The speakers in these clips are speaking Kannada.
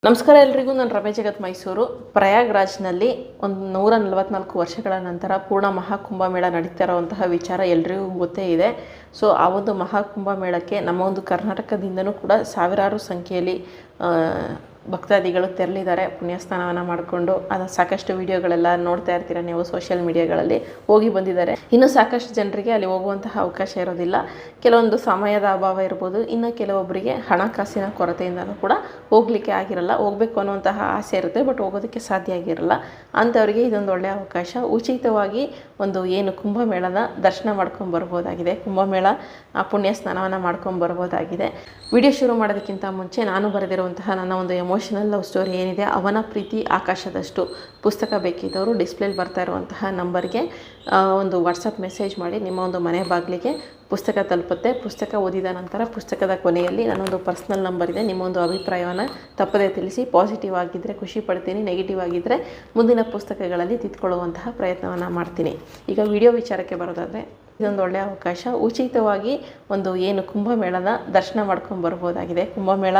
ನಮಸ್ಕಾರ ಎಲ್ರಿಗೂ. ನಾನು ರಮೇಶ್ ಜಗತ್ ಮೈಸೂರು. ಪ್ರಯಾಗ್ರಾಜ್ನಲ್ಲಿ ಒಂದು 144 ವರ್ಷಗಳ ನಂತರ ಪೂರ್ಣ ಮಹಾಕುಂಭಮೇಳ ನಡೀತಾ ಇರುವಂತಹ ವಿಚಾರ ಎಲ್ರಿಗೂ ಗೊತ್ತೇ ಇದೆ. ಸೊ ಆ ಒಂದು ಮಹಾಕುಂಭಮೇಳಕ್ಕೆ ನಮ್ಮ ಒಂದು ಕರ್ನಾಟಕದಿಂದನೂ ಕೂಡ ಸಾವಿರಾರು ಸಂಖ್ಯೆಯಲ್ಲಿ ಭಕ್ತಾದಿಗಳು ತೆರಳಿದ್ದಾರೆ ಪುಣ್ಯಸ್ನಾನವನ್ನು ಮಾಡಿಕೊಂಡು. ಅದು ಸಾಕಷ್ಟು ವಿಡಿಯೋಗಳೆಲ್ಲ ನೋಡ್ತಾ ಇರ್ತೀರ ನೀವು ಸೋಷಿಯಲ್ ಮೀಡಿಯಾಗಳಲ್ಲಿ. ಹೋಗಿ ಬಂದಿದ್ದಾರೆ. ಇನ್ನು ಸಾಕಷ್ಟು ಜನರಿಗೆ ಅಲ್ಲಿ ಹೋಗುವಂತಹ ಅವಕಾಶ ಇರೋದಿಲ್ಲ. ಕೆಲವೊಂದು ಸಮಯದ ಅಭಾವ ಇರ್ಬೋದು, ಇನ್ನು ಕೆಲವೊಬ್ಬರಿಗೆ ಹಣಕಾಸಿನ ಕೊರತೆಯಿಂದಲೂ ಕೂಡ ಹೋಗಲಿಕ್ಕೆ ಆಗಿರಲ್ಲ. ಹೋಗಬೇಕು ಅನ್ನುವಂತಹ ಆಸೆ ಇರುತ್ತೆ, ಬಟ್ ಹೋಗೋದಕ್ಕೆ ಸಾಧ್ಯ ಆಗಿರಲ್ಲ. ಅಂಥವ್ರಿಗೆ ಇದೊಂದು ಒಳ್ಳೆಯ ಅವಕಾಶ. ಉಚಿತವಾಗಿ ಒಂದು ಏನು ಕುಂಭಮೇಳದ ದರ್ಶನ ಮಾಡ್ಕೊಂಡು ಬರ್ಬೋದಾಗಿದೆ. ಕುಂಭಮೇಳ ಪುಣ್ಯ ಸ್ನಾನವನ್ನು ಮಾಡ್ಕೊಂಡು ಬರ್ಬೋದಾಗಿದೆ. ವಿಡಿಯೋ ಶುರು ಮಾಡೋದಕ್ಕಿಂತ ಮುಂಚೆ ನಾನು ಬರೆದಿರುವಂತಹ ನನ್ನ ಒಂದು ಎಮೋಷನಲ್ ಲವ್ ಸ್ಟೋರಿ ಏನಿದೆ, ಅವನ ಪ್ರೀತಿ ಆಕಾಶದಷ್ಟು ಪುಸ್ತಕ ಬೇಕಿದ್ದವರು ಡಿಸ್ಪ್ಲೇಲಿ ಬರ್ತಾ ಇರುವಂತಹ ನಂಬರ್ಗೆ ಒಂದು ವಾಟ್ಸಪ್ ಮೆಸೇಜ್ ಮಾಡಿ. ನಿಮ್ಮ ಒಂದು ಮನೆ ಬಾಗಿಲಿಗೆ ಪುಸ್ತಕ ತಲುಪುತ್ತೆ. ಪುಸ್ತಕ ಓದಿದ ನಂತರ ಪುಸ್ತಕದ ಕೊನೆಯಲ್ಲಿ ನನ್ನೊಂದು ಪರ್ಸ್ನಲ್ ನಂಬರ್ ಇದೆ. ನಿಮ್ಮ ಒಂದು ಅಭಿಪ್ರಾಯವನ್ನು ತಪ್ಪದೇ ತಿಳಿಸಿ. ಪಾಸಿಟಿವ್ ಆಗಿದ್ದರೆ ಖುಷಿ ಪಡ್ತೀನಿ, ನೆಗೆಟಿವ್ ಆಗಿದ್ದರೆ ಮುಂದಿನ ಪುಸ್ತಕಗಳಲ್ಲಿ ತಿದ್ಕೊಳ್ಳುವಂತಹ ಪ್ರಯತ್ನವನ್ನು ಮಾಡ್ತೀನಿ. ಈಗ ವಿಡಿಯೋ ವಿಚಾರಕ್ಕೆ ಬರೋದಾದರೆ, ಇದೊಂದು ಒಳ್ಳೆಯ ಅವಕಾಶ. ಉಚಿತವಾಗಿ ಒಂದು ಏನು ಕುಂಭಮೇಳದ ದರ್ಶನ ಮಾಡ್ಕೊಂಡು ಬರ್ಬೋದಾಗಿದೆ. ಕುಂಭಮೇಳ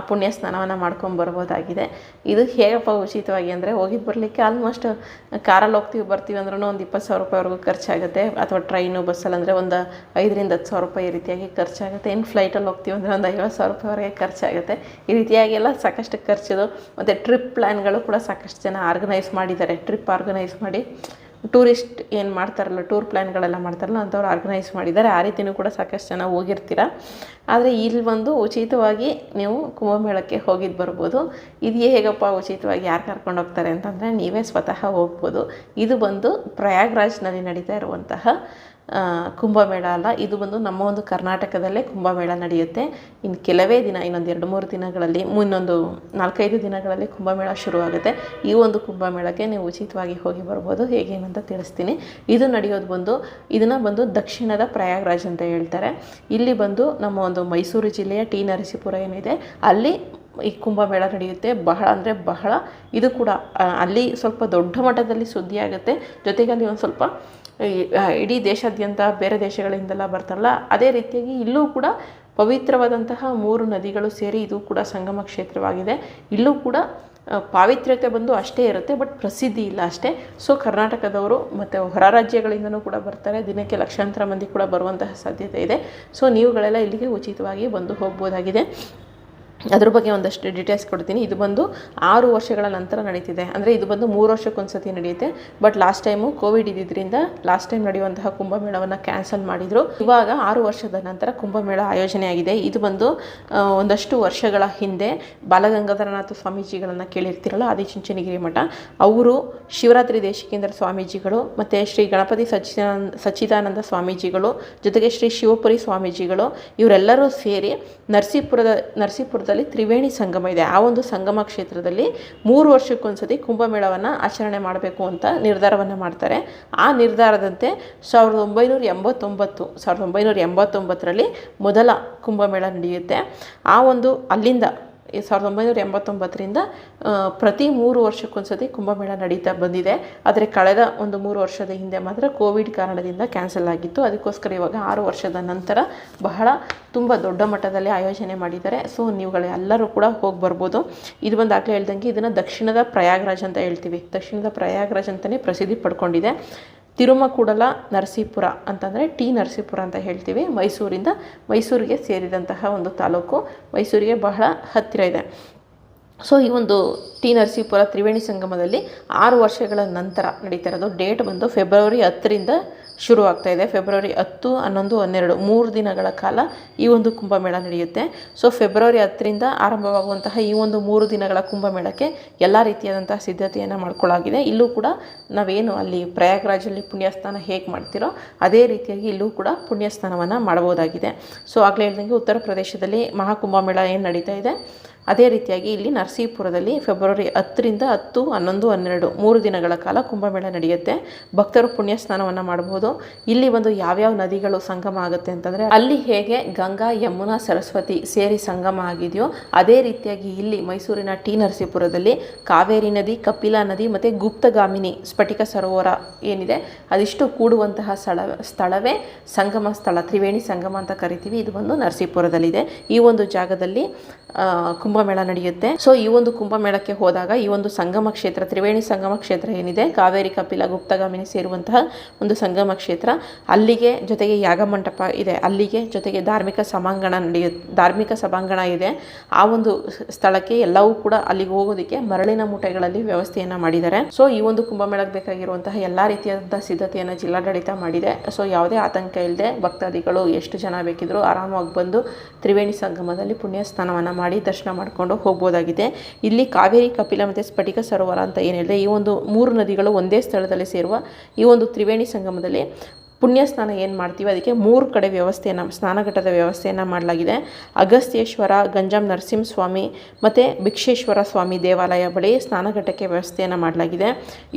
ಪುಣ್ಯ ಸ್ನಾನವನ್ನು ಮಾಡ್ಕೊಂಡು ಬರ್ಬೋದಾಗಿದೆ. ಇದು ಹೇಗಪ್ಪ ಉಚಿತವಾಗಿ ಅಂದರೆ, ಹೋಗಿದ್ದು ಬರಲಿಕ್ಕೆ ಆಲ್ಮೋಸ್ಟ್ ಕಾರಲ್ಲಿ ಹೋಗ್ತೀವಿ ಬರ್ತೀವಿ ಅಂದ್ರೂ ಒಂದು 20,000 ರೂಪಾಯಿವರೆಗೂ ಖರ್ಚಾಗುತ್ತೆ. ಅಥವಾ ಟ್ರೈನು ಬಸ್ಸಲ್ಲಿ ಅಂದರೆ ಒಂದು 5,000 to 10,000 ರೂಪಾಯಿ ಈ ರೀತಿಯಾಗಿ ಖರ್ಚಾಗುತ್ತೆ. ಇನ್ನು ಫ್ಲೈಟಲ್ಲಿ ಹೋಗ್ತೀವಿ ಅಂದರೆ ಒಂದು 50,000 ರೂಪಾಯಿವರೆಗೆ ಖರ್ಚಾಗುತ್ತೆ. ಈ ರೀತಿಯಾಗೆಲ್ಲ ಸಾಕಷ್ಟು ಖರ್ಚಿದು. ಮತ್ತು ಟ್ರಿಪ್ ಪ್ಲ್ಯಾನ್ಗಳು ಕೂಡ ಸಾಕಷ್ಟು ಜನ ಆರ್ಗನೈಸ್ ಮಾಡಿದ್ದಾರೆ. ಟ್ರಿಪ್ ಆರ್ಗನೈಸ್ ಮಾಡಿ ಟೂರಿಸ್ಟ್ ಏನು ಮಾಡ್ತಾರಲ್ಲ, ಟೂರ್ ಪ್ಲ್ಯಾನ್ಗಳೆಲ್ಲ ಮಾಡ್ತಾರಲ್ಲ, ಅಂಥವ್ರು ಆರ್ಗನೈಸ್ ಮಾಡಿದ್ದಾರೆ. ಆ ರೀತಿಯೂ ಕೂಡ ಸಾಕಷ್ಟು ಜನ ಹೋಗಿರ್ತೀರ. ಆದರೆ ಇಲ್ಲಿ ಒಂದು ಉಚಿತವಾಗಿ ನೀವು ಕುಂಭಮೇಳಕ್ಕೆ ಹೋಗಿದ್ದು ಬರ್ಬೋದು. ಇದು ಹೇಗಪ್ಪ ಉಚಿತವಾಗಿ ಯಾರು ಕರ್ಕೊಂಡು ಹೋಗ್ತಾರೆ ಅಂತಂದರೆ, ನೀವೇ ಸ್ವತಃ ಹೋಗ್ಬೋದು. ಇದು ಬಂದು ಪ್ರಯಾಗ್ರಾಜ್ನಲ್ಲಿ ನಡೀತಾ ಇರುವಂತಹ ಕುಂಭಮೇಳ ಅಲ್ಲ. ಇದು ಬಂದು ನಮ್ಮ ಒಂದು ಕರ್ನಾಟಕದಲ್ಲೇ ಕುಂಭಮೇಳ ನಡೆಯುತ್ತೆ. ಇನ್ನು ಕೆಲವೇ ದಿನ, ಇನ್ನೊಂದು 2-3 ದಿನಗಳಲ್ಲಿ, ಇನ್ನೊಂದು 4-5 ದಿನಗಳಲ್ಲಿ ಕುಂಭಮೇಳ ಶುರುವಾಗುತ್ತೆ. ಈ ಒಂದು ಕುಂಭಮೇಳಕ್ಕೆ ನೀವು ಉಚಿತವಾಗಿ ಹೋಗಿ ಬರ್ಬೋದು. ಹೇಗೇನಂತ ತಿಳಿಸ್ತೀನಿ. ಇದು ನಡೆಯೋದು ಬಂದು, ಇದನ್ನು ಬಂದು ದಕ್ಷಿಣದ ಪ್ರಯಾಗ್ರಾಜ್ ಅಂತ ಹೇಳ್ತಾರೆ. ಇಲ್ಲಿ ಬಂದು ನಮ್ಮ ಒಂದು ಮೈಸೂರು ಜಿಲ್ಲೆಯ ಟಿ ನರಸೀಪುರ ಏನಿದೆ, ಅಲ್ಲಿ ಈ ಕುಂಭಮೇಳ ನಡೆಯುತ್ತೆ. ಬಹಳ ಅಂದರೆ ಬಹಳ, ಇದು ಕೂಡ ಅಲ್ಲಿ ಸ್ವಲ್ಪ ದೊಡ್ಡ ಮಟ್ಟದಲ್ಲಿ ಸುದ್ದಿ ಆಗುತ್ತೆ. ಜೊತೆಗೆ ಅಲ್ಲಿ ಒಂದು ಸ್ವಲ್ಪ ಇಡೀ ದೇಶಾದ್ಯಂತ ಬೇರೆ ದೇಶಗಳಿಂದೆಲ್ಲ ಬರ್ತಾರಲ್ಲ, ಅದೇ ರೀತಿಯಾಗಿ ಇಲ್ಲೂ ಕೂಡ ಪವಿತ್ರವಾದಂತಹ 3 ನದಿಗಳು ಸೇರಿ ಇದು ಕೂಡ ಸಂಗಮ ಕ್ಷೇತ್ರವಾಗಿದೆ. ಇಲ್ಲೂ ಕೂಡ ಪಾವಿತ್ರ್ಯತೆ ಬಂದು ಅಷ್ಟೇ ಇರುತ್ತೆ, ಬಟ್ ಪ್ರಸಿದ್ಧಿ ಇಲ್ಲ ಅಷ್ಟೇ. ಸೊ ಕರ್ನಾಟಕದವರು ಮತ್ತು ಹೊರ ರಾಜ್ಯಗಳಿಂದನೂ ಕೂಡ ಬರ್ತಾರೆ. ದಿನಕ್ಕೆ ಲಕ್ಷಾಂತರ ಮಂದಿ ಕೂಡ ಬರುವಂತಹ ಸಾಧ್ಯತೆ ಇದೆ. ಸೊ ನೀವುಗಳೆಲ್ಲ ಇಲ್ಲಿಗೆ ಉಚಿತವಾಗಿ ಬಂದು ಹೋಗ್ಬೋದಾಗಿದೆ. ಅದ್ರ ಬಗ್ಗೆ ಒಂದಷ್ಟು ಡೀಟೇಲ್ಸ್ ಕೊಡ್ತೀನಿ. ಇದು ಬಂದು 6 ವರ್ಷಗಳ ನಂತರ ನಡೀತಿದೆ. ಅಂದರೆ ಇದು ಬಂದು 3 ವರ್ಷಕ್ಕೊಂದು ಸತಿ ನಡೆಯುತ್ತೆ. ಬಟ್ ಲಾಸ್ಟ್ ಟೈಮು ಕೋವಿಡ್ ಇದ್ದಿದ್ದರಿಂದ ಲಾಸ್ಟ್ ಟೈಮ್ ನಡೆಯುವಂತಹ ಕುಂಭಮೇಳವನ್ನು ಕ್ಯಾನ್ಸಲ್ ಮಾಡಿದರು. ಇವಾಗ 6 ವರ್ಷದ ನಂತರ ಕುಂಭಮೇಳ ಆಯೋಜನೆಯಾಗಿದೆ. ಇದು ಬಂದು ಒಂದಷ್ಟು ವರ್ಷಗಳ ಹಿಂದೆ ಬಾಲಗಂಗಾಧರನಾಥ ಸ್ವಾಮೀಜಿಗಳನ್ನು ಕೇಳಿರ್ತೀರಲ್ಲ, ಆದಿಚುಂಚನಗಿರಿ ಮಠ, ಅವರು ಶಿವರಾತ್ರಿ ದೇಶಿಕೇಂದ್ರ ಸ್ವಾಮೀಜಿಗಳು ಮತ್ತು ಶ್ರೀ ಗಣಪತಿ ಸಚ್ಚಿದಾನಂದ ಸ್ವಾಮೀಜಿಗಳು, ಜೊತೆಗೆ ಶ್ರೀ ಶಿವಪುರಿ ಸ್ವಾಮೀಜಿಗಳು, ಇವರೆಲ್ಲರೂ ಸೇರಿ ನರಸೀಪುರದಲ್ಲಿ ತ್ರಿವೇಣಿ ಸಂಗಮ ಇದೆ. ಆ ಒಂದು ಸಂಗಮ ಕ್ಷೇತ್ರದಲ್ಲಿ 3 ವರ್ಷಕ್ಕೊಂದ್ಸತಿ ಕುಂಭಮೇಳವನ್ನು ಆಚರಣೆ ಮಾಡಬೇಕು ಅಂತ ನಿರ್ಧಾರವನ್ನು ಮಾಡ್ತಾರೆ. ಆ ನಿರ್ಧಾರದಂತೆ 1989ರಲ್ಲಿ ಮೊದಲ ಕುಂಭಮೇಳ ನಡೆಯುತ್ತೆ. ಆ ಒಂದು ಅಲ್ಲಿಂದ 1989ರಿಂದ ಪ್ರತಿ 3 ವರ್ಷಕ್ಕೊಂದ್ಸತಿ ಕುಂಭಮೇಳ ನಡೀತಾ ಬಂದಿದೆ. ಆದರೆ ಕಳೆದ ಒಂದು 3 ವರ್ಷದ ಹಿಂದೆ ಮಾತ್ರ ಕೋವಿಡ್ ಕಾರಣದಿಂದ ಕ್ಯಾನ್ಸಲ್ ಆಗಿತ್ತು. ಅದಕ್ಕೋಸ್ಕರ ಇವಾಗ 6 ವರ್ಷದ ನಂತರ ಬಹಳ ತುಂಬ ದೊಡ್ಡ ಮಟ್ಟದಲ್ಲಿ ಆಯೋಜನೆ ಮಾಡಿದ್ದಾರೆ. ಸೊ ನೀವುಗಳೆಲ್ಲರೂ ಕೂಡ ಹೋಗಿ ಬರ್ಬೋದು. ಇದು ಬಂದು ಆಗಲೇ ಹೇಳ್ದಂಗೆ ಇದನ್ನು ದಕ್ಷಿಣದ ಪ್ರಯಾಗ್ರಾಜ್ ಅಂತ ಹೇಳ್ತೀವಿ. ದಕ್ಷಿಣದ ಪ್ರಯಾಗ್ರಾಜ್ ಅಂತಲೇ ಪ್ರಸಿದ್ಧಿ ಪಡ್ಕೊಂಡಿದೆ. ತಿರುಮಕೂಡಲ ನರಸೀಪುರ ಅಂತಂದರೆ ಟಿ ನರಸೀಪುರ ಅಂತ ಹೇಳ್ತೀವಿ. ಮೈಸೂರಿಗೆ ಸೇರಿದಂತಹ ಒಂದು ತಾಲೂಕು, ಮೈಸೂರಿಗೆ ಬಹಳ ಹತ್ತಿರ ಇದೆ. ಸೊ ಈ ಒಂದು ಟಿ ನರಸೀಪುರ ತ್ರಿವೇಣಿ ಸಂಗಮದಲ್ಲಿ 6 ವರ್ಷಗಳ ನಂತರ ನಡೀತಾ ಇರೋದು. ಡೇಟ್ ಬಂದು ಫೆಬ್ರವರಿ 10ರಿಂದ ಶುರುವಾಗ್ತಾ ಇದೆ. ಫೆಬ್ರವರಿ 10, 11, 12 3 ದಿನಗಳ ಕಾಲ ಈ ಒಂದು ಕುಂಭಮೇಳ ನಡೆಯುತ್ತೆ. ಸೊ ಫೆಬ್ರವರಿ 10ರಿಂದ ಆರಂಭವಾಗುವಂತಹ ಈ ಒಂದು 3 ದಿನಗಳ ಕುಂಭಮೇಳಕ್ಕೆ ಎಲ್ಲ ರೀತಿಯಾದಂತಹ ಸಿದ್ಧತೆಯನ್ನು ಮಾಡ್ಕೊಳ್ಳಾಗಿದೆ. ಇಲ್ಲೂ ಕೂಡ ನಾವೇನು ಅಲ್ಲಿ ಪ್ರಯಾಗ್ರಾಜಲ್ಲಿ ಪುಣ್ಯಸ್ನಾನ ಹೇಗೆ ಮಾಡ್ತಿರೋ ಅದೇ ರೀತಿಯಾಗಿ ಇಲ್ಲೂ ಕೂಡ ಪುಣ್ಯಸ್ನಾನವನ್ನು ಮಾಡಬಹುದಾಗಿದೆ. ಸೊ ಆಗಲೇ ಹೇಳ್ದಂಗೆ ಉತ್ತರ ಪ್ರದೇಶದಲ್ಲಿ ಮಹಾಕುಂಭಮೇಳ ಏನು ನಡೀತಾ ಇದೆ, ಅದೇ ರೀತಿಯಾಗಿ ಇಲ್ಲಿ ನರಸೀಪುರದಲ್ಲಿ ಫೆಬ್ರವರಿ 10ರಿಂದ 10, 11, 12 3 ದಿನಗಳ ಕಾಲ ಕುಂಭಮೇಳ ನಡೆಯುತ್ತೆ. ಭಕ್ತರು ಪುಣ್ಯ ಸ್ನಾನವನ್ನು ಮಾಡಬಹುದು. ಇಲ್ಲಿ ಒಂದು ಯಾವ್ಯಾವ ನದಿಗಳು ಸಂಗಮ ಆಗುತ್ತೆ ಅಂತಂದರೆ, ಅಲ್ಲಿ ಹೇಗೆ ಗಂಗಾ, ಯಮುನಾ, ಸರಸ್ವತಿ ಸೇರಿ ಸಂಗಮ ಆಗಿದೆಯೋ ಅದೇ ರೀತಿಯಾಗಿ ಇಲ್ಲಿ ಮೈಸೂರಿನ ಟಿ ನರಸೀಪುರದಲ್ಲಿ ಕಾವೇರಿ ನದಿ, ಕಪಿಲಾ ನದಿ ಮತ್ತು ಗುಪ್ತಗಾಮಿನಿ ಸ್ಫಟಿಕ ಸರೋವರ ಏನಿದೆ ಅದಿಷ್ಟು ಕೂಡುವಂತಹ ಸ್ಥಳವೇ ಸಂಗಮ ಸ್ಥಳ, ತ್ರಿವೇಣಿ ಸಂಗಮ ಅಂತ ಕರಿತೀವಿ. ಇದು ಬಂದು ನರಸೀಪುರದಲ್ಲಿದೆ. ಈ ಒಂದು ಜಾಗದಲ್ಲಿ ಕುಂಭ ಕುಂಭಮೇಳ ನಡೆಯುತ್ತೆ. ಸೊ ಈ ಒಂದು ಕುಂಭಮೇಳಕ್ಕೆ ಹೋದಾಗ ಈ ಒಂದು ಸಂಗಮ ಕ್ಷೇತ್ರ, ತ್ರಿವೇಣಿ ಸಂಗಮ ಕ್ಷೇತ್ರ ಏನಿದೆ, ಕಾವೇರಿ, ಕಪಿಲ, ಗುಪ್ತಗಾಮಿನಿ ಸೇರುವಂತಹ ಒಂದು ಸಂಗಮ ಕ್ಷೇತ್ರ, ಅಲ್ಲಿಗೆ ಜೊತೆಗೆ ಯಾಗ ಮಂಟಪ ಇದೆ, ಅಲ್ಲಿಗೆ ಜೊತೆಗೆ ಧಾರ್ಮಿಕ ಸಭಾಂಗಣ ಇದೆ. ಆ ಒಂದು ಸ್ಥಳಕ್ಕೆ ಎಲ್ಲವೂ ಕೂಡ ಅಲ್ಲಿಗೆ ಹೋಗೋದಕ್ಕೆ ಮರಳಿನ ಮೂಟೆಗಳಲ್ಲಿ ವ್ಯವಸ್ಥೆಯನ್ನ ಮಾಡಿದ್ದಾರೆ. ಸೊ ಈ ಒಂದು ಕುಂಭಮೇಳಕ್ಕೆ ಬೇಕಾಗಿರುವಂತಹ ಎಲ್ಲಾ ರೀತಿಯಾದ ಸಿದ್ಧತೆಯನ್ನು ಜಿಲ್ಲಾಡಳಿತ ಮಾಡಿದೆ. ಸೊ ಯಾವುದೇ ಆತಂಕ ಇಲ್ಲದೆ ಭಕ್ತಾದಿಗಳು ಎಷ್ಟು ಜನ ಬೇಕಿದ್ರು ಆರಾಮಾಗಿ ಬಂದು ತ್ರಿವೇಣಿ ಸಂಗಮದಲ್ಲಿ ಪುಣ್ಯ ಸ್ನಾನವನ್ನು ಮಾಡಿ ದರ್ಶನ ಮಾಡಿಕೊಂಡು ಹೋಗ್ಬೋದಾಗಿದೆ. ಇಲ್ಲಿ ಕಾವೇರಿ, ಕಪಿಲ ಮತ್ತು ಸ್ಫಟಿಕ ಸರೋವರ ಅಂತ ಏನು ಹೇಳಿದೆ, ಈ ಒಂದು 3 ನದಿಗಳು ಒಂದೇ ಸ್ಥಳದಲ್ಲಿ ಸೇರುವ ಈ ಒಂದು ತ್ರಿವೇಣಿ ಸಂಗಮದಲ್ಲಿ ಪುಣ್ಯ ಸ್ನಾನ ಏನು ಮಾಡ್ತೀವಿ ಅದಕ್ಕೆ 3 ಕಡೆ ಸ್ನಾನಘಟ್ಟದ ವ್ಯವಸ್ಥೆಯನ್ನು ಮಾಡಲಾಗಿದೆ. ಅಗಸ್ತ್ಯೇಶ್ವರ, ಗಂಜಾಂ ನರಸಿಂಹಸ್ವಾಮಿ ಮತ್ತು ಭಿಕ್ಷೇಶ್ವರ ಸ್ವಾಮಿ ದೇವಾಲಯ ಬಳಿ ಸ್ನಾನಘಟ್ಟಕ್ಕೆ ವ್ಯವಸ್ಥೆಯನ್ನು ಮಾಡಲಾಗಿದೆ.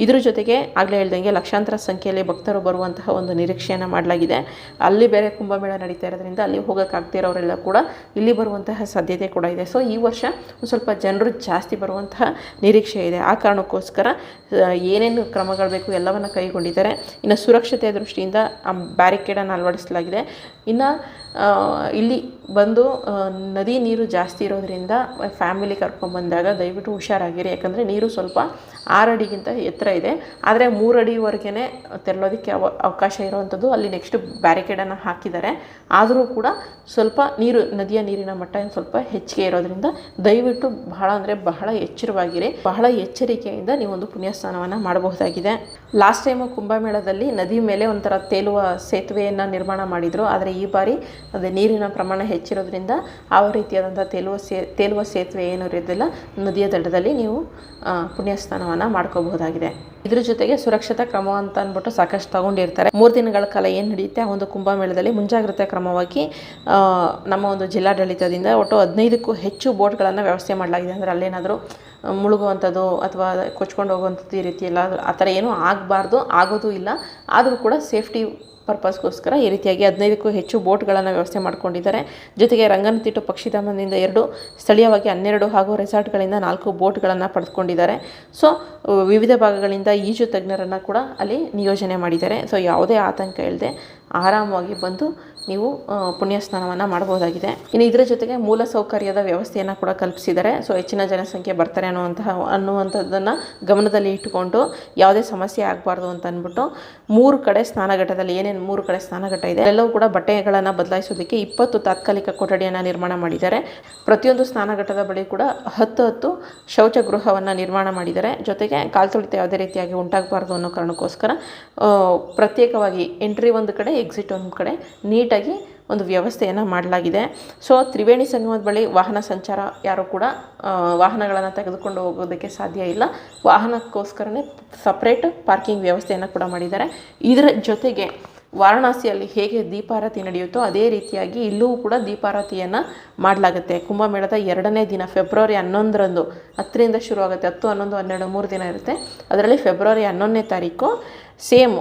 ಇದ್ರ ಜೊತೆಗೆ ಆಗಲೇ ಹೇಳ್ದಂಗೆ ಲಕ್ಷಾಂತರ ಸಂಖ್ಯೆಯಲ್ಲಿ ಭಕ್ತರು ಬರುವಂತಹ ಒಂದು ನಿರೀಕ್ಷೆಯನ್ನು ಮಾಡಲಾಗಿದೆ. ಅಲ್ಲಿ ಬೇರೆ ಕುಂಭಮೇಳ ನಡೀತಾ ಇರೋದ್ರಿಂದ ಅಲ್ಲಿ ಹೋಗೋಕ್ಕಾಗ್ತಿರೋರೆಲ್ಲ ಕೂಡ ಇಲ್ಲಿ ಬರುವಂತಹ ಸಾಧ್ಯತೆ ಕೂಡ ಇದೆ. ಸೊ ಈ ವರ್ಷ ಸ್ವಲ್ಪ ಜನರು ಜಾಸ್ತಿ ಬರುವಂತಹ ನಿರೀಕ್ಷೆ ಇದೆ. ಆ ಕಾರಣಕ್ಕೋಸ್ಕರ ಏನೇನು ಕ್ರಮಗಳು ಬೇಕು ಎಲ್ಲವನ್ನು ಕೈಗೊಂಡಿದ್ದಾರೆ. ಇನ್ನು ಸುರಕ್ಷತೆಯ ದೃಷ್ಟಿಯಿಂದ ಬ್ಯಾರಿಕೇಡನ್ನು ಅಳವಡಿಸಲಾಗಿದೆ. ಇನ್ನು ಇಲ್ಲಿ ಬಂದು ನದಿ ನೀರು ಜಾಸ್ತಿ ಇರೋದ್ರಿಂದ ಫ್ಯಾಮಿಲಿ ಕರ್ಕೊಂಡ್ಬಂದಾಗ ದಯವಿಟ್ಟು ಹುಷಾರಾಗಿರಿ. ಯಾಕಂದರೆ ನೀರು ಸ್ವಲ್ಪ 6 ಅಡಿಗಿಂತ ಎತ್ತರ ಇದೆ, ಆದರೆ 3 ಅಡಿವರೆಗೆ ತೆರಳೋದಕ್ಕೆ ಅವಕಾಶ ಇರುವಂಥದ್ದು. ಅಲ್ಲಿ ನೆಕ್ಸ್ಟ್ ಬ್ಯಾರಿಕೇಡನ್ನು ಹಾಕಿದ್ದಾರೆ. ಆದರೂ ಕೂಡ ಸ್ವಲ್ಪ ನದಿಯ ನೀರಿನ ಮಟ್ಟ ಸ್ವಲ್ಪ ಹೆಚ್ಚಿಗೆ ಇರೋದ್ರಿಂದ ದಯವಿಟ್ಟು ಬಹಳ ಎಚ್ಚರವಾಗಿರಿ. ಬಹಳ ಎಚ್ಚರಿಕೆಯಿಂದ ನೀವೊಂದು ಪುಣ್ಯಸ್ನಾನವನ್ನು ಮಾಡಬಹುದಾಗಿದೆ. ಲಾಸ್ಟ್ ಟೈಮು ಕುಂಭಮೇಳದಲ್ಲಿ ನದಿ ಮೇಲೆ ಒಂಥರ ತೇಲುವ ಸೇತುವೆಯನ್ನು ನಿರ್ಮಾಣ ಮಾಡಿದರು. ಆದರೆ ಈ ಬಾರಿ ಅದೇ ನೀರಿನ ಪ್ರಮಾಣ ಹೆಚ್ಚಿರೋದ್ರಿಂದ ಆ ರೀತಿಯಾದಂಥ ತೇಲುವ ಸೇತುವೆ ಏನೂ ಇರೋದಿಲ್ಲ. ನದಿಯ ದಡದಲ್ಲಿ ನೀವು ಪುಣ್ಯಸ್ನಾನವನ್ನು ಮಾಡ್ಕೋಬಹುದಾಗಿದೆ. ಇದ್ರ ಜೊತೆಗೆ ಸುರಕ್ಷತಾ ಕ್ರಮ ಅಂತ ಅಂದ್ಬಿಟ್ಟು ಸಾಕಷ್ಟು ತಗೊಂಡಿರ್ತಾರೆ. 3 ದಿನಗಳ ಕಾಲ ಏನು ನಡೆಯುತ್ತೆ ಆ ಒಂದು ಕುಂಭಮೇಳದಲ್ಲಿ ಮುಂಜಾಗ್ರತಾ ಕ್ರಮವಾಗಿ ನಮ್ಮ ಒಂದು ಜಿಲ್ಲಾಡಳಿತದಿಂದ ಒಟ್ಟು 15ಕ್ಕೂ ಹೆಚ್ಚು ಬೋಟ್ಗಳನ್ನು ವ್ಯವಸ್ಥೆ ಮಾಡಲಾಗಿದೆ. ಅಂದರೆ ಅಲ್ಲೇನಾದರೂ ಮುಳುಗುವಂಥದ್ದು ಅಥವಾ ಕೊಚ್ಕೊಂಡು ಹೋಗುವಂಥದ್ದು ಈ ರೀತಿ ಎಲ್ಲ ಆ ಥರ ಏನೂ ಆಗಬಾರ್ದು, ಆಗೋದು ಇಲ್ಲ. ಆದರೂ ಕೂಡ ಸೇಫ್ಟಿ ಪರ್ಪಸ್ಗೋಸ್ಕರ ಈ ರೀತಿಯಾಗಿ 15ಕ್ಕೂ ಹೆಚ್ಚು ಬೋಟ್ಗಳನ್ನು ವ್ಯವಸ್ಥೆ ಮಾಡ್ಕೊಂಡಿದ್ದಾರೆ. ಜೊತೆಗೆ ರಂಗನತಿಟ್ಟು ಪಕ್ಷಿಧಾಮದಿಂದ 2, ಸ್ಥಳೀಯವಾಗಿ 12 ಹಾಗೂ ರೆಸಾರ್ಟ್ಗಳಿಂದ 4 ಬೋಟ್ಗಳನ್ನು ಪಡೆದುಕೊಂಡಿದ್ದಾರೆ. ಸೊ ವಿವಿಧ ಭಾಗಗಳಿಂದ ಈಜು ತಜ್ಞರನ್ನು ಕೂಡ ಅಲ್ಲಿ ನಿಯೋಜನೆ ಮಾಡಿದ್ದಾರೆ. ಸೊ ಯಾವುದೇ ಆತಂಕ ಇಲ್ಲದೆ ಆರಾಮವಾಗಿ ಬಂದು ನೀವು ಪುಣ್ಯ ಸ್ನಾನವನ್ನು ಮಾಡಬಹುದಾಗಿದೆ. ಇನ್ನು ಇದರ ಜೊತೆಗೆ ಮೂಲ ಸೌಕರ್ಯದ ವ್ಯವಸ್ಥೆಯನ್ನು ಕೂಡ ಕಲ್ಪಿಸಿದ್ದಾರೆ. ಸೊ ಹೆಚ್ಚಿನ ಜನಸಂಖ್ಯೆ ಬರ್ತಾರೆ ಅನ್ನುವಂಥದ್ದನ್ನು ಗಮನದಲ್ಲಿ ಇಟ್ಟುಕೊಂಡು ಯಾವುದೇ ಸಮಸ್ಯೆ ಆಗಬಾರ್ದು ಅಂತ ಅಂದ್ಬಿಟ್ಟು 3 ಕಡೆ ಸ್ನಾನಘಟ್ಟದಲ್ಲಿ ಏನೇನು 3 ಕಡೆ ಸ್ನಾನಘಟ್ಟ ಇದೆ ಎಲ್ಲವೂ ಕೂಡ ಬಟ್ಟೆಗಳನ್ನು ಬದಲಾಯಿಸೋದಕ್ಕೆ 20 ತಾತ್ಕಾಲಿಕ ಕೊಠಡಿಯನ್ನು ನಿರ್ಮಾಣ ಮಾಡಿದ್ದಾರೆ. ಪ್ರತಿಯೊಂದು ಸ್ನಾನಘಟ್ಟದ ಬಳಿ ಕೂಡ 10 ಶೌಚಗೃಹವನ್ನು ನಿರ್ಮಾಣ ಮಾಡಿದ್ದಾರೆ. ಜೊತೆಗೆ ಕಾಲ್ತುಳಿತ ಯಾವುದೇ ರೀತಿಯಾಗಿ ಉಂಟಾಗಬಾರ್ದು ಅನ್ನೋ ಕಾರಣಕ್ಕೋಸ್ಕರ ಪ್ರತ್ಯೇಕವಾಗಿ ಎಂಟ್ರಿ ಒಂದು ಕಡೆ, ಎಕ್ಸಿಟ್ ಒಂದು ಕಡೆ ನೀಟಾಗಿ ಒಂದು ವ್ಯವಸ್ಥೆಯನ್ನು ಮಾಡಲಾಗಿದೆ. ಸೊ ತ್ರಿವೇಣಿ ಸಂಗಮದ ಬಳಿ ವಾಹನ ಸಂಚಾರ ಯಾರು ಕೂಡ ವಾಹನಗಳನ್ನು ತೆಗೆದುಕೊಂಡು ಹೋಗೋದಕ್ಕೆ ಸಾಧ್ಯ ಇಲ್ಲ. ವಾಹನಕ್ಕೋಸ್ಕರನೇ ಸಪ್ರೇಟ್ ಪಾರ್ಕಿಂಗ್ ವ್ಯವಸ್ಥೆಯನ್ನು ಕೂಡ ಮಾಡಿದ್ದಾರೆ. ಇದರ ಜೊತೆಗೆ ವಾರಣಾಸಿಯಲ್ಲಿ ಹೇಗೆ ದೀಪಾರತಿ ನಡೆಯುತ್ತೋ ಅದೇ ರೀತಿಯಾಗಿ ಇಲ್ಲೂ ಕೂಡ ದೀಪಾರತಿಯನ್ನು ಮಾಡಲಾಗುತ್ತೆ. ಕುಂಭಮೇಳದ 2ನೇ ದಿನ ಫೆಬ್ರವರಿ 11ರಂದು 10ರಿಂದ ಶುರುವಾಗುತ್ತೆ. 10, 11, 12, 3 ದಿನ ಇರುತ್ತೆ. ಅದರಲ್ಲಿ ಫೆಬ್ರವರಿ 11ನೇ ತಾರೀಕು ಸೇಮ್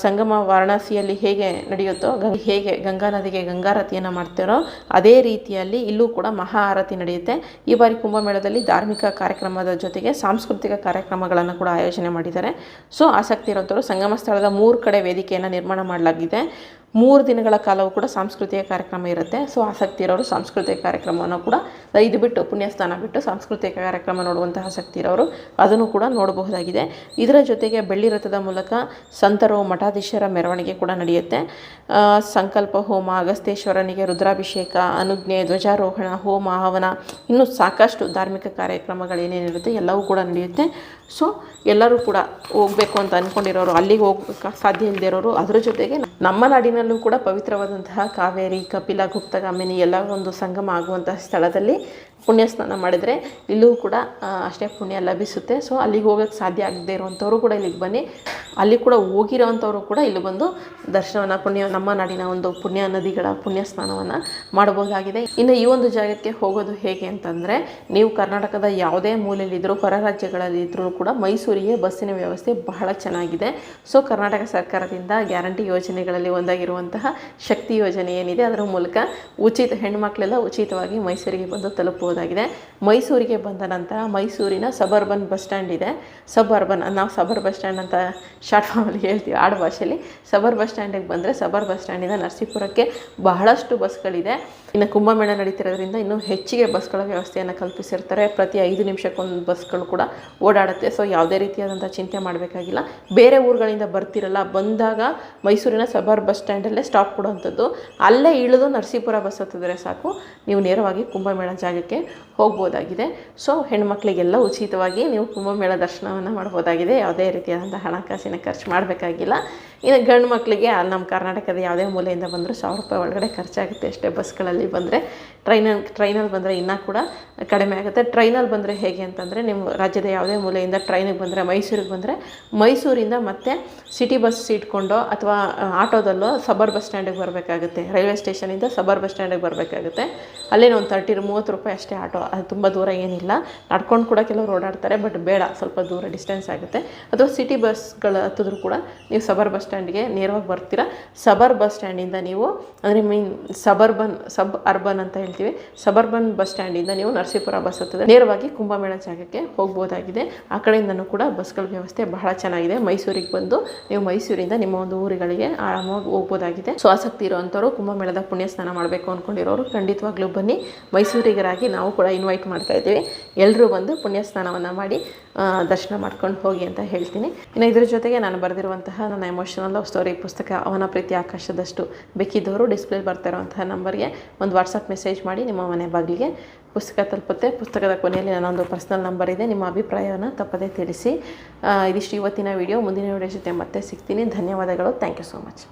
ಸಂಗಮ ವಾರಣಾಸಿಯಲ್ಲಿ ಹೇಗೆ ನಡೆಯುತ್ತೋ ಹೇಗೆ ಗಂಗಾ ನದಿಗೆ ಗಂಗಾರತಿಯನ್ನು ಮಾಡ್ತಾರೋ ಅದೇ ರೀತಿಯಲ್ಲಿ ಇಲ್ಲೂ ಕೂಡ ಮಹಾ ಆರತಿ ನಡೆಯುತ್ತೆ. ಈ ಬಾರಿ ಕುಂಭಮೇಳದಲ್ಲಿ ಧಾರ್ಮಿಕ ಕಾರ್ಯಕ್ರಮದ ಜೊತೆಗೆ ಸಾಂಸ್ಕೃತಿಕ ಕಾರ್ಯಕ್ರಮಗಳನ್ನು ಕೂಡ ಆಯೋಜನೆ ಮಾಡಿದ್ದಾರೆ. ಸೊ ಆಸಕ್ತಿ ಇರೋಂಥವ್ರು ಸಂಗಮ ಸ್ಥಳದ 3 ಕಡೆ ವೇದಿಕೆಯನ್ನು ನಿರ್ಮಾಣ ಮಾಡಲಾಗಿದೆ. 3 ದಿನಗಳ ಕಾಲವೂ ಕೂಡ ಸಾಂಸ್ಕೃತಿಕ ಕಾರ್ಯಕ್ರಮ ಇರುತ್ತೆ. ಸೊ ಆಸಕ್ತಿ ಇರೋರು ಸಾಂಸ್ಕೃತಿಕ ಕಾರ್ಯಕ್ರಮವನ್ನು ಕೂಡ ಇದು ಬಿಟ್ಟು ಪುಣ್ಯಸ್ಥಾನ ಬಿಟ್ಟು ಸಾಂಸ್ಕೃತಿಕ ಕಾರ್ಯಕ್ರಮ ನೋಡುವಂತಹ ಆಸಕ್ತಿ ಇರೋರು ಅದನ್ನು ಕೂಡ ನೋಡಬಹುದಾಗಿದೆ. ಇದರ ಜೊತೆಗೆ ಬೆಳ್ಳಿ ರಥದ ಮೂಲಕ ಸಂತರು ಮಠಾಧೀಶರ ಮೆರವಣಿಗೆ ಕೂಡ ನಡೆಯುತ್ತೆ. ಸಂಕಲ್ಪ ಹೋಮ, ಅಗಸ್ತ್ಯೇಶ್ವರನಿಗೆ ರುದ್ರಾಭಿಷೇಕ, ಅನುಜ್ಞೆ, ಧ್ವಜಾರೋಹಣ, ಹೋಮ, ಹವನ, ಇನ್ನೂ ಸಾಕಷ್ಟು ಧಾರ್ಮಿಕ ಕಾರ್ಯಕ್ರಮಗಳೇನೇನಿರುತ್ತೆ ಎಲ್ಲವೂ ಕೂಡ ನಡೆಯುತ್ತೆ. ಸೊ ಎಲ್ಲರೂ ಕೂಡ ಹೋಗಬೇಕು ಅಂತ ಅಂದ್ಕೊಂಡಿರೋರು, ಅಲ್ಲಿಗೆ ಹೋಗಕ್ಕೆ ಸಾಧ್ಯ ಇಲ್ಲದೆ ಇರೋರು, ಅದರ ಜೊತೆಗೆ ನಮ್ಮ ನಾಡಿನಲ್ಲೂ ಕೂಡ ಪವಿತ್ರವಾದಂತಹ ಕಾವೇರಿ, ಕಪಿಲ, ಗುಪ್ತಗಾಮಿನಿ ಎಲ್ಲ ಒಂದು ಸಂಗಮ ಆಗುವಂತಹ ಸ್ಥಳದಲ್ಲಿ ಪುಣ್ಯ ಸ್ನಾನ ಮಾಡಿದರೆ ಇಲ್ಲೂ ಕೂಡ ಅಷ್ಟೇ ಪುಣ್ಯ ಲಭಿಸುತ್ತೆ. ಸೊ ಅಲ್ಲಿಗೆ ಹೋಗೋಕ್ಕೆ ಸಾಧ್ಯ ಆಗದೆ ಇರುವಂಥವ್ರು ಕೂಡ ಇಲ್ಲಿಗೆ ಬನ್ನಿ. ಅಲ್ಲಿ ಕೂಡ ಹೋಗಿರೋವಂಥವ್ರು ಕೂಡ ಇಲ್ಲಿ ಬಂದು ದರ್ಶನವನ್ನು ನಮ್ಮ ನಾಡಿನ ಒಂದು ಪುಣ್ಯ ನದಿಗಳ ಪುಣ್ಯ ಸ್ನಾನವನ್ನು ಮಾಡಬಹುದಾಗಿದೆ. ಇನ್ನು ಈ ಒಂದು ಜಾಗಕ್ಕೆ ಹೋಗೋದು ಹೇಗೆ ಅಂತಂದರೆ, ನೀವು ಕರ್ನಾಟಕದ ಯಾವುದೇ ಮೂಲೆಯಲ್ಲಿದ್ದರೂ, ಹೊರ ರಾಜ್ಯಗಳಲ್ಲಿದ್ದರೂ ಕೂಡ ಮೈಸೂರಿಗೆ ಬಸ್ಸಿನ ವ್ಯವಸ್ಥೆ ಬಹಳ ಚೆನ್ನಾಗಿದೆ. ಸೊ ಕರ್ನಾಟಕ ಸರ್ಕಾರದಿಂದ ಗ್ಯಾರಂಟಿ ಯೋಜನೆಗಳಲ್ಲಿ ಒಂದಾಗಿರುವಂತಹ ಶಕ್ತಿ ಯೋಜನೆ ಏನಿದೆ ಅದರ ಮೂಲಕ ಹೆಣ್ಣುಮಕ್ಕಳೆಲ್ಲ ಉಚಿತವಾಗಿ ಮೈಸೂರಿಗೆ ಬಂದು ತಲುಪಬಹುದು. ನೋಡ್ಬೋದಾಗಿದೆ. ಮೈಸೂರಿಗೆ ಬಂದ ನಂತರ ಮೈಸೂರಿನ ಸಬರ್ಬನ್ ಬಸ್ ಸ್ಟ್ಯಾಂಡ್ ಇದೆ. ಸಬರ್ಬನ್ ನಾವು ಸಬರ್ ಬಸ್ ಸ್ಟ್ಯಾಂಡ್ ಅಂತ ಶಾರ್ಟ್ ಫಾರ್ಮಲ್ಲಿ ಹೇಳ್ತೀವಿ ಆಡು ಭಾಷೆಯಲ್ಲಿ. ಸಬರ್ ಬಸ್ ಸ್ಟ್ಯಾಂಡಿಗೆ ಬಂದರೆ ಸಬರ್ ಬಸ್ ಸ್ಟ್ಯಾಂಡಿಂದ ನರಸೀಪುರಕ್ಕೆ ಬಹಳಷ್ಟು ಬಸ್ಗಳಿದೆ. ಇನ್ನು ಕುಂಭಮೇಳ ನಡೀತಿರೋದ್ರಿಂದ ಇನ್ನೂ ಹೆಚ್ಚಿಗೆ ಬಸ್ಗಳ ವ್ಯವಸ್ಥೆಯನ್ನು ಕಲ್ಪಿಸಿರ್ತಾರೆ. ಪ್ರತಿ 5 ನಿಮಿಷಕ್ಕೊಂದು ಬಸ್ಗಳು ಕೂಡ ಓಡಾಡುತ್ತೆ. ಸೊ ಯಾವುದೇ ರೀತಿಯಾದಂಥ ಚಿಂತೆ ಮಾಡಬೇಕಾಗಿಲ್ಲ. ಬೇರೆ ಊರುಗಳಿಂದ ಬರ್ತಿರಲ್ಲ, ಬಂದಾಗ ಮೈಸೂರಿನ ಸಬರ್ ಬಸ್ ಸ್ಟ್ಯಾಂಡಲ್ಲೇ ಸ್ಟಾಪ್ ಕೊಡುವಂಥದ್ದು. ಅಲ್ಲೇ ಇಳಿದು ನರಸೀಪುರ ಬಸ್ ಹತ್ತಿದ್ರೆ ಸಾಕು, ನೀವು ನೇರವಾಗಿ ಕುಂಭಮೇಳ ಜಾಗಕ್ಕೆ ಹೋಗ್ಬೋದಾಗಿದೆ. ಸೊ ಹೆಣ್ಮಕ್ಳಿಗೆಲ್ಲ ಉಚಿತವಾಗಿ ನೀವು ಕುಂಭಮೇಳ ದರ್ಶನವನ್ನು ಮಾಡ್ಬೋದಾಗಿದೆ. ಯಾವುದೇ ರೀತಿಯಾದಂಥ ಹಣಕಾಸಿನ ಖರ್ಚು ಮಾಡಬೇಕಾಗಿಲ್ಲ. ಇನ್ನು ಗಂಡು ಮಕ್ಕಳಿಗೆ ಅಲ್ಲಿ ನಮ್ಮ ಕರ್ನಾಟಕದ ಯಾವುದೇ ಮೂಲೆಯಿಂದ ಬಂದರೂ 1000 ರೂಪಾಯಿ ಒಳಗಡೆ ಖರ್ಚಾಗುತ್ತೆ ಅಷ್ಟೇ. ಬಸ್ಗಳಲ್ಲಿ ಬಂದರೆ ಟ್ರೈನಲ್ಲಿ ಬಂದರೆ ಇನ್ನೂ ಕೂಡ ಕಡಿಮೆ ಆಗುತ್ತೆ. ಟ್ರೈನಲ್ಲಿ ಬಂದರೆ ಹೇಗೆ ಅಂತಂದರೆ, ನಿಮ್ಮ ರಾಜ್ಯದ ಯಾವುದೇ ಮೂಲೆಯಿಂದ ಟ್ರೈನಿಗೆ ಬಂದರೆ ಮೈಸೂರಿಗೆ ಬಂದರೆ ಮೈಸೂರಿಂದ ಮತ್ತೆ ಸಿಟಿ ಬಸ್ ಇಟ್ಕೊಂಡೋ ಅಥವಾ ಆಟೋದಲ್ಲೋ ಸಬರ್ ಬಸ್ ಸ್ಟ್ಯಾಂಡಿಗೆ ಬರಬೇಕಾಗುತ್ತೆ. ರೈಲ್ವೆ ಸ್ಟೇಷನಿಂದ ಸಬರ್ ಬಸ್ ಸ್ಟ್ಯಾಂಡಿಗೆ ಬರಬೇಕಾಗುತ್ತೆ. ಅಲ್ಲೇನೋ ಒಂದು 30 ರೂಪಾಯಿ ಅಷ್ಟೇ ಆಟೋ. ಅದು ತುಂಬ ದೂರ ಏನಿಲ್ಲ. ನಡ್ಕೊಂಡು ಕೂಡ ಕೆಲವರು ಓಡಾಡ್ತಾರೆ, ಬಟ್ ಬೇಡ, ಸ್ವಲ್ಪ ದೂರ ಡಿಸ್ಟೆನ್ಸ್ ಆಗುತ್ತೆ. ಅಥವಾ ಸಿಟಿ ಬಸ್ಗಳು ಹತ್ತಿದ್ರು ಕೂಡ ನೀವು ಸಬರ್ ಬಸ್ ಸ್ಟ್ಯಾಂಡ್ಗೆ ನೇರವಾಗಿ ಬರ್ತೀರಾ. ಸಬರ್ ಬಸ್ ಸ್ಟ್ಯಾಂಡಿಂದ ನೀವು ಅಂದರೆ ಸಬ್ ಅರ್ಬನ್ ಅಂತ ಹೇಳ್ತೀವಿ, ಸಬರ್ಬನ್ ಬಸ್ ಸ್ಟ್ಯಾಂಡಿಂದ ನೀವು ನರಸೀಪುರ ಬಸ್ ಹತ್ತಿದ್ರೆ ನೇರವಾಗಿ ಕುಂಭಮೇಳ ಜಾಗಕ್ಕೆ ಹೋಗ್ಬೋದಾಗಿದೆ. ಆ ಕಡೆಯಿಂದನೂ ಕೂಡ ಬಸ್ಗಳ ವ್ಯವಸ್ಥೆ ಬಹಳ ಚೆನ್ನಾಗಿದೆ. ಮೈಸೂರಿಗೆ ಬಂದು ನೀವು ಮೈಸೂರಿಂದ ನಿಮ್ಮ ಒಂದು ಊರುಗಳಿಗೆ ಆರಾಮಾಗಿ ಹೋಗ್ಬೋದಾಗಿದೆ. ಸೊ ಆಸಕ್ತಿ ಇರುವಂಥವ್ರು, ಕುಂಭಮೇಳದ ಪುಣ್ಯ ಸ್ನಾನ ಮಾಡಬೇಕು ಅಂದ್ಕೊಂಡಿರೋರು ಖಂಡಿತವಾಗ್ಲೂ ಬನ್ನಿ. ಮೈಸೂರಿಗರಾಗಿ ನಾವು ಕೂಡ ಇನ್ವೈಟ್ ಮಾಡ್ತಾ ಇದ್ದೀವಿ. ಎಲ್ಲರೂ ಬಂದು ಪುಣ್ಯ ಸ್ನಾನವನ್ನು ಮಾಡಿ ದರ್ಶನ ಮಾಡ್ಕೊಂಡು ಹೋಗಿ ಅಂತ ಹೇಳ್ತೀನಿ. ಇನ್ನು ಇದ್ರ ಜೊತೆಗೆ ನಾನು ಬರೆದಿರುವಂತಹ ನನ್ನ ಎಮೋಷನಲ್ ಲವ್ ಸ್ಟೋರಿ ಪುಸ್ತಕ ಅವನ ಪ್ರೀತಿ ಆಕಾಶದಷ್ಟು ಬೇಕಿದ್ದವರು ಡಿಸ್ಪ್ಲೇ ಬರ್ತಾ ಇರುವಂತಹ ನಂಬರ್ಗೆ ಒಂದು ವಾಟ್ಸಪ್ ಮೆಸೇಜ್ ಮಾಡಿ, ನಿಮ್ಮ ಮನೆ ಬಾಗಿಲಿಗೆ ಪುಸ್ತಕ ತಲುಪುತ್ತೆ. ಪುಸ್ತಕದ ಕೊನೆಯಲ್ಲಿ ನನ್ನೊಂದು ಪರ್ಸ್ನಲ್ ನಂಬರ್ ಇದೆ. ನಿಮ್ಮ ಅಭಿಪ್ರಾಯವನ್ನು ತಪ್ಪದೇ ತಿಳಿಸಿ. ಇದಿಷ್ಟು ಇವತ್ತಿನ ವಿಡಿಯೋ. ಮುಂದಿನ ವಿಡಿಯೋ ಜೊತೆ ಮತ್ತೆ ಸಿಗ್ತೀನಿ. ಧನ್ಯವಾದಗಳು. Thank you so much.